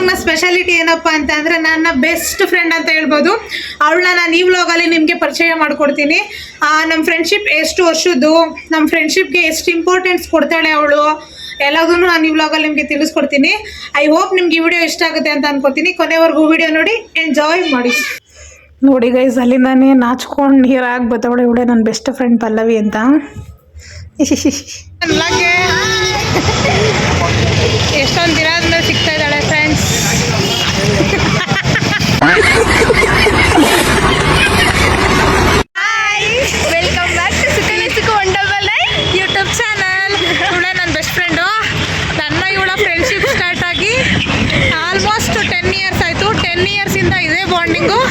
ವ್ಲಾಗ್ನ ಸ್ಪೆಷಾಲಿಟಿ ಏನಪ್ಪಾ ಅಂತ ಅಂದ್ರೆ ನನ್ನ ಬೆಸ್ಟ್ ಫ್ರೆಂಡ್ ಅಂತ ಹೇಳ್ಬೋದು. ಅವಳನ್ನ ನಾನು ಈ ವ್ಲಾಗಲ್ಲಿ ನಿಮಗೆ ಪರಿಚಯ ಮಾಡ್ಕೊಡ್ತೀನಿ. ನಮ್ಮ ಫ್ರೆಂಡ್ಶಿಪ್ ಎಷ್ಟು ವರ್ಷದ್ದು, ನಮ್ಮ ಫ್ರೆಂಡ್ಶಿಪ್ಗೆ ಎಷ್ಟು ಇಂಪಾರ್ಟೆನ್ಸ್ ಕೊಡ್ತಾಳೆ ಅವಳು, ಎಲ್ಲದನ್ನು ನಾನು ಈ ವ್ಲಾಗಲ್ಲಿ ನಿಮಗೆ ತಿಳಿಸ್ಕೊಡ್ತೀನಿ. ಐ ಹೋಪ್ ನಿಮ್ಗೆ ಈ ವಿಡಿಯೋ ಇಷ್ಟ ಆಗುತ್ತೆ ಅಂತ ಅನ್ಕೋತೀನಿ. ಕೊನೆವರೆಗೂ ವಿಡಿಯೋ ನೋಡಿ ಎಂಜಾಯ್ ಮಾಡಿ. ನೋಡಿ ಗೈಸ್, ಅಲ್ಲಿಂದಾನೇ ನಾಚ್ಕೊಂಡು ನೀರಾಗಿ ಬತ್ತವಳೆ ಇವಳೆ ನನ್ನ ಬೆಸ್ಟ್ ಫ್ರೆಂಡ್ ಪಲ್ಲವಿ ಅಂತ. ಎಷ್ಟೊಂದು ದಿನ ಆದ್ಮೇಲೆ ಸಿಗ್ತಾ ಇದ್ದಾಳೆ ಫ್ರೆಂಡ್ಸ್. ವೆಲ್ಕಮ್ ಬ್ಯಾಕ್ ಟು ಸುಖನಿಸುಕು ವಂಡರ್ಫುಲ್ ಲೈಫ್ ಯೂಟ್ಯೂಬ್ ಚಾನಲ್. ಇವಳೆ ನನ್ನ ಬೆಸ್ಟ್ ಫ್ರೆಂಡು. ನನ್ನ ಇವಳ ಫ್ರೆಂಡ್ಶಿಪ್ ಸ್ಟಾರ್ಟ್ ಆಗಿ ಆಲ್ಮೋಸ್ಟ್ 10 ಇಯರ್ಸ್ ಆಯಿತು. 10 ಇಯರ್ಸಿಂದ ಇದೇ ಬಾಂಡಿಂಗು,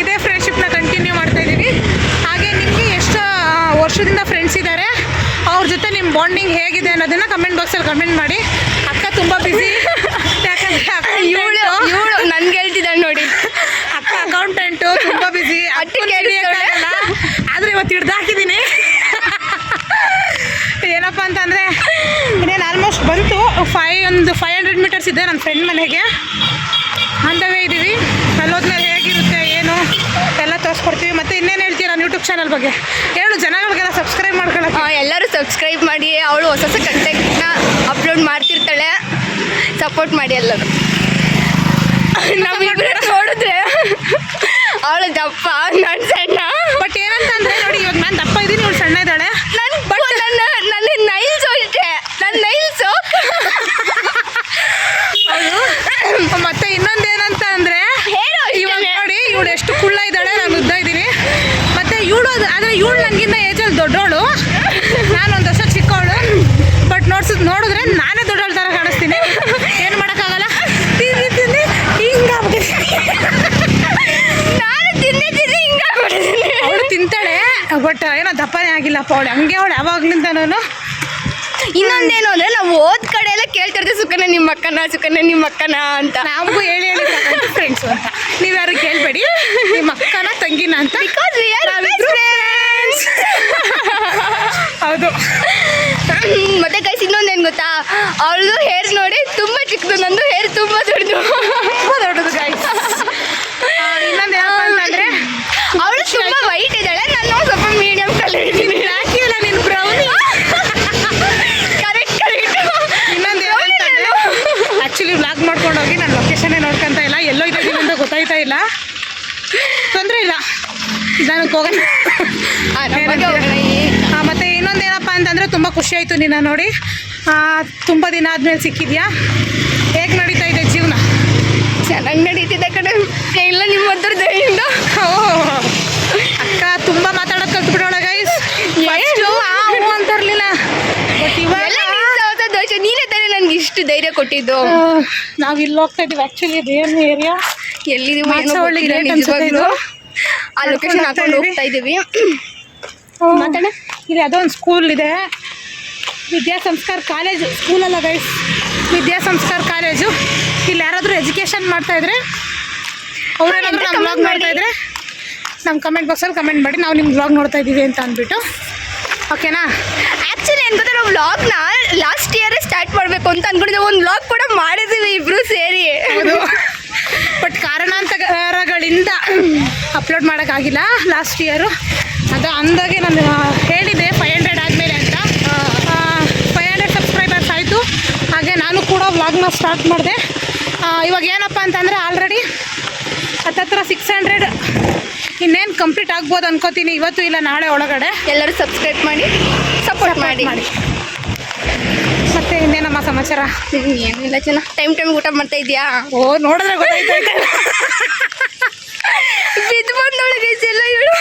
ಇದೇ ಫ್ರೆಂಡ್ಶಿಪ್ನ ಕಂಟಿನ್ಯೂ ಮಾಡ್ತಾ ಇದ್ದೀವಿ. ಹಾಗೆ ನಿಮಗೆ ಎಷ್ಟು ವರ್ಷದಿಂದ ಫ್ರೆಂಡ್ಸ್ ಇದ್ದಾರೆ, ಅವ್ರ ಜೊತೆ ನಿಮ್ಮ ಬಾಂಡಿಂಗ್ ಹೇಗಿದೆ ಅನ್ನೋದನ್ನು ಕಮೆಂಟ್ ಬಾಕ್ಸಲ್ಲಿ ಕಮೆಂಟ್ ಮಾಡಿ. ಅಕ್ಕ ತುಂಬ ಬಿಸಿ, ಇವಳು ನನ್ಗೆ ಹೇಳ್ತಿದ್ದಾಳೆ ನೋಡಿ. ಅಕ್ಕ ಅಕೌಂಟೆಂಟು, ತುಂಬ ಬಿಸಿ, ಕೇಳಿಯಲ್ಲ. ಆದರೆ ಇವತ್ತು ಹಿಡ್ದಾಕಿದ್ದೀನಿ. ಏನಪ್ಪ ಅಂತಂದರೆ ಇನ್ನೇನು ಆಲ್ಮೋಸ್ಟ್ ಬಂತು. 500 ಮೀಟರ್ಸ್ ಇದೆ ನನ್ನ ಫ್ರೆಂಡ್ ಮನೆಗೆ. ಅಂದವೇ ಇದ್ದೀವಿ. ಅಲ್ಲೋದ್ಮೇಲೆ ಹೇಗಿರುತ್ತೆ ಏನು ಎಲ್ಲ ತೋರಿಸ್ಕೊಡ್ತೀವಿ. ಮತ್ತು ಇನ್ನೇನು ಹೇಳ್ತೀವಿ ನನ್ನ ಯೂಟ್ಯೂಬ್ ಚಾನಲ್ ಬಗ್ಗೆ ಹೇಳು, ಜನಗಳಿಗೆಲ್ಲ ಸಬ್ಸ್ಕ್ರೈಬ್ ಮಾಡ್ಕೊಳ್ಳೋಕೆ. ಎಲ್ಲರೂ ಸಬ್ಸ್ಕ್ರೈಬ್ ಮಾಡಿ. ಅವಳು ಹೊಸ ಹೊಸ ಕಂಟೆಂಟ್ನ ಅಪ್ಲೋಡ್ ಮಾಡ್ತಿರ್ತಾಳೆ, ಸಪೋರ್ಟ್ ಮಾಡಿ ಎಲ್ಲರೂ. ನಮ್ಮಿಬ್ಬರು ನೋಡಿದ್ರೆ ಅವಳು ದಪ್ಪ, ನಾನು ಸಣ್ಣ. ಬಟ್ ಏನಂತಂದರೆ ನೋಡಿ, ಇವಾಗ ನಾನು ದಪ್ಪ ಇದ್ದೀನಿ, ಇವಳು ಸಣ್ಣ ಇದ್ದಾಳೆ. ನನ್ನ ನೈಲ್ಸ್ ಅಷ್ಟೇ, ನನ್ನ ನೈಲ್ಸು. ಮತ್ತೆ ಇನ್ನೊಂದೇನಂತ ಅಂದರೆ ಇವಾಗ ನೋಡಿ ಇವಳು ಎಷ್ಟು ಕುಳ್ಳ ಇದ್ದಾಳೆ, ನಾನು ಉದ್ದ ಇದ್ದೀನಿ. ಮತ್ತು ಆದರೆ ಇವಳು ನನಗಿಂತ ಏಜಲ್ಲಿ ದೊಡ್ಡವಳು, ನಾನು ಒಂದು ವರ್ಷ ಚಿಕ್ಕವಳು. ಬಟ್ ನೋಡಿದ್ರೆ ನಾನೇ ದೊಡ್ಡವಳ ಥರ ಕಾಣಿಸ್ತೀನಿ. ಏನು ಮಾಡೋಕ್ಕಾಗಲ್ಲ, ತಿಂದು ಹಿಂಗಾಗ್ಬಿಟ್ಟಿದ್ದೀನಿ. ಅವಳು ತಿಂತಾಳೆ, ಬಟ್ ಏನೋ ದಪ್ಪನೇ ಆಗಿಲ್ಲಪ್ಪ ಅವಳು. ಹಂಗೆ ಅವಳು ಯಾವಾಗ್ಲಿಂದ ನಾನು. ಇನ್ನೊಂದೇನು ಅಂದರೆ ನಾವು ಹೋದ ಕಡೆ ಎಲ್ಲ ಕೇಳ್ತಿರ್ತೀವಿ, ಸುಕನ್ಯ ನಿಮ್ಮ ಅಕ್ಕನ, ಸುಕನ್ಯ ನಿಮ್ಮ ಅಕ್ಕನ ಅಂತ. ನಮಗೂ ಹೇಳಿ ಫ್ರೆಂಡ್ಸು ಅಂತ. ನೀವ್ಯಾರು ಕೇಳಬೇಡಿ, ನಿಮ್ಮ ಅಕ್ಕನ ತಂಗಿನ ಅಂತ. ಹೌದು. ಮತ್ತೆ ಗೈಸ್ ಇನ್ನೊಂದೇನು ಗೊತ್ತಾ, ಅವಳದು ಹೇರ್ ನೋಡಿ ತುಂಬ ಚಿಕ್ಕದು, ನಂದು ಹೇರ್ ತುಂಬ ದೊಡ್ಡದು ಗೈಸ್. ಇನ್ನೊಂದು ಏನಪ್ಪ ಅಂತಂದರೆ ಅವಳು ತುಂಬ ವೈಟ್ ಇದ್ದಾಳೆ, ನಾನು ಸ್ವಲ್ಪ ಮೀಡಿಯಮ್ ಕಲರ್ ಇದ್ದೀನಿ. ಹಾಕಿಲ್ಲ ನೀನು ಬ್ರೌನಿ. ಕರೆಕ್ಟ್. ಇನ್ನೊಂದು ಏನಂತಂದರೆ ಆ್ಯಕ್ಚುಲಿ ವ್ಲಾಗ್ ಮಾಡ್ಕೊಂಡು ಹೋಗಿ ನಾನು ಲೊಕೇಶನ್ನೇ ನೋಡ್ಕೊತ ಇಲ್ಲ, ಎಲ್ಲೋ ಇದ್ದೀನಿ ಅಂತ ಗೊತ್ತಾಯ್ತಾ ಇಲ್ಲ. ತೊಂದರೆ ಇಲ್ಲ, ನನಗೆ ಹೋಗೋಣ. ಮತ್ತು ಇನ್ನೊಂದೇನಪ್ಪ ಅಂತಂದರೆ ತುಂಬ ಖುಷಿ ಆಯಿತು ನಿನ್ನ ನೋಡಿ. ತುಂಬ ದಿನ ಆದಮೇಲೆ ಸಿಕ್ಕಿದ್ಯಾ. ಹೇಗೆ ನಡೀತಾ ಇದೆ ಜೀವನ? ಚೆನ್ನಾಗಿ ನಡೀತಿದೆ ಕಡೆ. ಇಲ್ಲ ನಿಮ್ಮ ಹತ್ರ ದಯಿಂದ. ಅಕ್ಕ ತುಂಬ ಮಾತಾಡೋದು ಕಲ್ತ್ಬಿಡೋಳ ಗೈಸ್. ಅಂತಿರಲಿಲ್ಲ, ಬಟ್ ಇವಾಗ ದೋಷ ನೀನೇ ತಾನೇ ನನಗೆ ಇಷ್ಟು ಧೈರ್ಯ ಕೊಟ್ಟಿದ್ದು. ನಾವು ಇಲ್ಲಿ ಹೋಗ್ತಾ ಇದ್ದೀವಿ. ಆ್ಯಕ್ಚುಲಿ ಇದೇನು ಏರಿಯಾ, ಎಲ್ಲಿದ್ದೀವಿ ಆ ಲೊಕೇಶನ್ ಹಾಕೊಂಡು ಹೋಗ್ತಾ ಇದ್ದೀವಿ. ಮಾತಾಡ. ಇಲ್ಲಿ ಅದೊಂದು ಸ್ಕೂಲ್ ಇದೆ, ವಿದ್ಯಾಸಂಸ್ಕಾರ ಕಾಲೇಜು. ಸ್ಕೂಲಲ್ಲ ಗೈಸ್, ವಿದ್ಯಾಸಂಸ್ಕಾರ ಕಾಲೇಜು. ಇಲ್ಲಿ ಯಾರಾದರೂ ಎಜುಕೇಷನ್ ಮಾಡ್ತಾಯಿದ್ರೆ, ಅವರೇನಾದರೂ ನಮ್ಮ ವ್ಲಾಗ್ ಮಾಡ್ತಾಯಿದ್ರೆ ನಮ್ಮ ಕಮೆಂಟ್ ಬಾಕ್ಸಲ್ಲಿ ಕಮೆಂಟ್ ಮಾಡಿ, ನಾವು ನಿಮ್ಮ ವ್ಲಾಗ್ ನೋಡ್ತಾ ಇದ್ದೀವಿ ಅಂತ ಅಂದ್ಬಿಟ್ಟು. ಓಕೆನಾ? ಆ್ಯಕ್ಚುಲಿ ಏನು ಗೊತ್ತಾ, ನಾವು ವ್ಲಾಗ್ನ ಲಾಸ್ಟ್ ಇಯರೇ ಸ್ಟಾರ್ಟ್ ಮಾಡಬೇಕು ಅಂತ ಅಂದ್ಕೊಂಡಿದ್ದೆ. ಒಂದು ವ್ಲಾಗ್ ಕೂಡ ಮಾಡಿದ್ದೀವಿ ಇಬ್ಬರು ಸೇರಿ. ಹೌದು, ಬಟ್ ಕಾರಣಾಂತರಗಳಿಂದ ಅಪ್ಲೋಡ್ ಮಾಡೋಕ್ಕಾಗಿಲ್ಲ ಲಾಸ್ಟ್ ಇಯರು. ಅದು ಅಂದಾಗೆ ನಾನು ಹೇಳಿದೆ 500 ಆದಮೇಲೆ ಅಂತ. 500 ಸಬ್ಸ್ಕ್ರೈಬರ್ಸ್ ಆಯಿತು. ಹಾಗೆ ನಾನು ಕೂಡ ವ್ಲಾಗ್ನ ಸ್ಟಾರ್ಟ್ ಮಾಡಿದೆ. ಇವಾಗ ಏನಪ್ಪ ಅಂತಂದರೆ ಆಲ್ರೆಡಿ ಹತ್ತತ್ರ 600 ಇನ್ನೇನು ಕಂಪ್ಲೀಟ್ ಆಗ್ಬೋದು ಅನ್ಕೋತೀನಿ, ಇವತ್ತು ಇಲ್ಲ ನಾಳೆ ಒಳಗಡೆ. ಎಲ್ಲರೂ ಸಬ್ಸ್ಕ್ರೈಬ್ ಮಾಡಿ, ಸಪೋರ್ಟ್ ಮಾಡಿ. ಮತ್ತೆ ಇನ್ನೇನಮ್ಮ ಸಮಾಚಾರ? ಏನಿಲ್ಲ ಚೆನ್ನ. ಟೈಮ್ ಊಟ ಮಾಡ್ತಾ ಇದೆಯಾ? ಓ, ನೋಡಿದ್ರೆ ಗೊತ್ತಾಯ್ತು. ಬಿದ್ದು ಬಂದೊಳಗೆ ಎಲ್ಲ ಹೇಳು.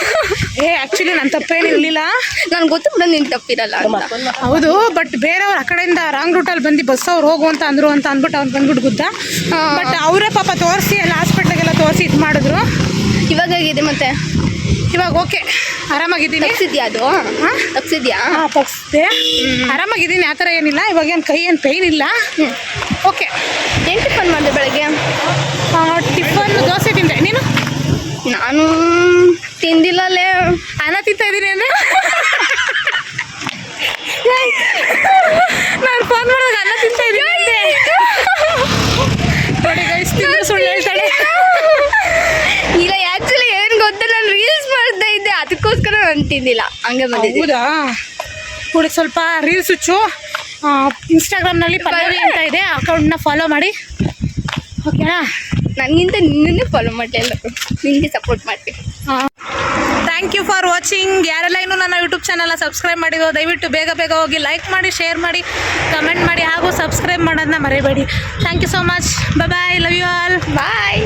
ಆ್ಯಕ್ಚುಲಿ ನನ್ನ ತಪ್ಪೇನು ಇರಲಿಲ್ಲ. ನನಗೆ ಗೊತ್ತು ಬಿಡ, ನೀನು ತಪ್ಪಿರಲ್ಲ. ಹೌದು, ಬಟ್ ಬೇರೆಯವ್ರು ಆ ಕಡೆಯಿಂದ ರಾಂಗ್ ರೂಟಲ್ಲಿ ಬಂದು ಬಸ್ ಅವ್ರು ಹೋಗು ಅಂತ ಅಂದರು ಅಂತ ಅಂದ್ಬಿಟ್ಟು ಅವ್ರು ಬಂದ್ಬಿಟ್ಟು ಗುದ್ದ. ಬಟ್ ಅವರೇ ಪಾಪ ತೋರಿಸಿ ಎಲ್ಲ ಹಾಸ್ಪಿಟ್ಲಿಗೆಲ್ಲ ತೋರಿಸಿ ಇದು ಮಾಡಿದ್ರು. ಇವಾಗ ಹೇಗಿದೆ ಮತ್ತೆ? ಇವಾಗ ಓಕೆ, ಆರಾಮಾಗಿದ್ದೀನಿ. ತಪ್ಪಿಸಿದ್ಯಾ ಅದು? ತಪ್ಪಿಸಿದ್ಯಾ? ತಪ್ಪಿಸಿದೆ, ಆರಾಮಾಗಿದ್ದೀನಿ. ಆ ಥರ ಏನಿಲ್ಲ. ಇವಾಗೇನು ಕೈ ಏನು ಪೇಯ್ನ್ ಇಲ್ಲ. ಓಕೆ. ಏನು ಟಿಫನ್ ಮಾಡಿದೆ ಬೆಳಗ್ಗೆ? ಟಿಫನ್ ದೋಸೆ ತಿಂದೆ. ನೀನು? ನಾನು ತಿಂದಿಲ್ಲಲೇ. ಅನ್ನ ತಿಂತಾ ಇದ್ದೀನಿ ಅಂದರೆ ನಾನು ಫೋನ್ ಮಾಡಿದಾಗ ಅನ್ನ ತಿಂತಾ ಇದ್ದೀನಿ. ನೋಡಿ ತಿಂದಿಲ್ಲ ಹಂಗೆ ಬಂದಿದ್ದೀವಿ. ಹೌದಾ, ಹುಡುಗಿ ಸ್ವಲ್ಪ ರೀಲ್ಸ್ ಹುಚ್ಚು. ಇನ್ಸ್ಟಾಗ್ರಾಮ್ನಲ್ಲಿ ಪಲ್ಲವಿ ಅಂತ ಇದೆ, ಅಕೌಂಟ್ನ ಫಾಲೋ ಮಾಡಿ, ಓಕೆನಾ? ನನಗಿಂತ ನಿನ್ನನ್ನೇ ಫಾಲೋ ಮಾಡಿ ಎಲ್ಲರೂ ನಿನಗೆ ಸಪೋರ್ಟ್ ಮಾಡ್ತೀನಿ. Thank you for watching. ಯಾರೆಲ್ಲ ಇನ್ನೂ ನನ್ನ ಯೂಟ್ಯೂಬ್ ಚಾನಲ್ನ ಸಬ್ಸ್ಕ್ರೈಬ್ ಮಾಡಿರೋ ದಯವಿಟ್ಟು ಬೇಗ ಬೇಗ ಹೋಗಿ ಲೈಕ್ ಮಾಡಿ, ಶೇರ್ ಮಾಡಿ, ಕಮೆಂಟ್ ಮಾಡಿ ಹಾಗೂ ಸಬ್ಸ್ಕ್ರೈಬ್ ಮಾಡೋದನ್ನ ಮರಿಬೇಡಿ. Thank you so much. Bye, love you all. Bye.